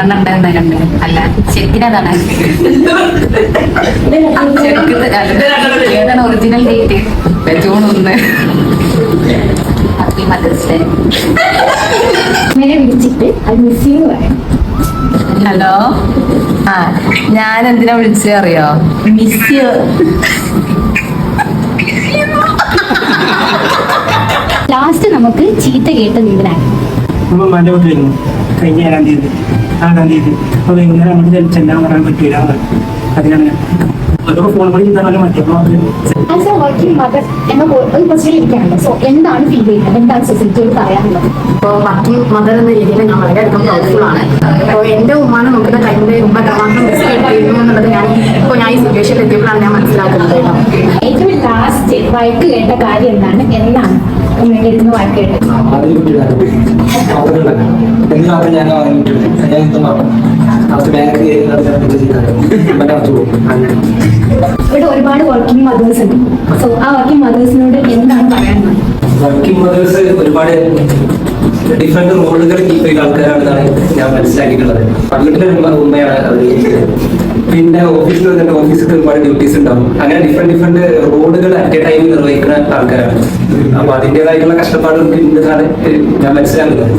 രണ്ടെണ്ണം ഉണ്ടായിരുന്ന കണ്ട് അല്ല ശരിക്കും അതാണ് ഏതാണ് original date June 1 happy mother's day ഇങ്ങനെ വിളിച്ചിട്ട് അത് മിസ് ചെയ്യുന്നു പറയാം. ഹലോ ആ ഞാൻ എന്തിനാ വിളിച്ചത് അറിയോ? Miss you. ലാസ്റ്റ് നമുക്ക് ചീത്ത കേട്ടത് ഇതിനാണ്. ഉമ്മമാന്റെ വീട്ടിലിരുന്നു കഴിഞ്ഞ 7-ാം തീയതി 6-ാം തീയതി. അപ്പൊ വൈകുന്നേരം അങ്ങോട്ട് ചെല്ലാൻ പറയാൻ പറ്റൂല. അതിനാണ് അതൊക്കെ ഫോൺ വഴി ചെയ്താലും മറ്റോ ആസ് എ വർക്കിംഗ് മദർ എന്ന ഒരു ക്വസ്റ്റ്യൻ ഇരിക്കാനുണ്ട്. സോ എന്താണ് ഫീൽ ചെയ്യുന്നത്, എന്താണ് സൊസൈറ്റിയോട് പറയാനുള്ളത്? ഇപ്പോൾ വർക്കിംഗ് മദർ എന്ന രീതിയിൽ ഞാൻ വളരെയധികം പ്രൗഡ്ഫുൾ ആണ്. അപ്പോൾ എൻ്റെ ഉമ്മാനെ നോക്കുന്ന ടൈമിൽ ഉമ്മ എത്രമാത്രം റിസ്ക് ചെയ്യുന്നു എന്നുള്ളത് ഞാൻ ഈ സിറ്റുവേഷനിൽ എത്തിയപ്പോഴാണ് ഞാൻ മനസ്സിലാക്കുന്നത്. ഏറ്റവും ലാസ്റ്റ് വഴക്ക് കേട്ട കാര്യം എന്താണ്, എന്നാണ് ഉമ്മയുടെ വഴക്ക് കേട്ടത്? ഇവിടെ ഒരുപാട് വർക്കിംഗ് മദേഴ്സ് ഉണ്ട്. സോ ആ വർക്കിംഗ് മദേഴ്സിനോട് എന്താണ് പറയാനുള്ളത്? വർക്കിംഗ് മദേഴ്സ് ഒരുപാട് ഡിഫറെന്റ് റോളുകൾ കീപ്പ് ചെയ്ത ആൾക്കാരാണെന്നാണ് ഞാൻ മനസ്സിലാക്കിയിട്ടുള്ളത്. വീട്ടിലെ ഉമ്മയാണ് അവർ. പിന്നെ ഓഫീസിൽ വന്നിട്ട് ഓഫീസിൽ ഒരുപാട് ഡ്യൂട്ടീസ് ഉണ്ടാവും. അങ്ങനെ ഡിഫറെന്റ് റോളുകൾ അറ്റ് എ ടൈം നിർവഹിക്കുന്ന ആൾക്കാരാണ്. അപ്പൊ അതിൻ്റെതായിട്ടുള്ള കഷ്ടപ്പാടുകൾ ഉണ്ടെന്നാണ് ഞാൻ മനസ്സിലാക്കുന്നത്.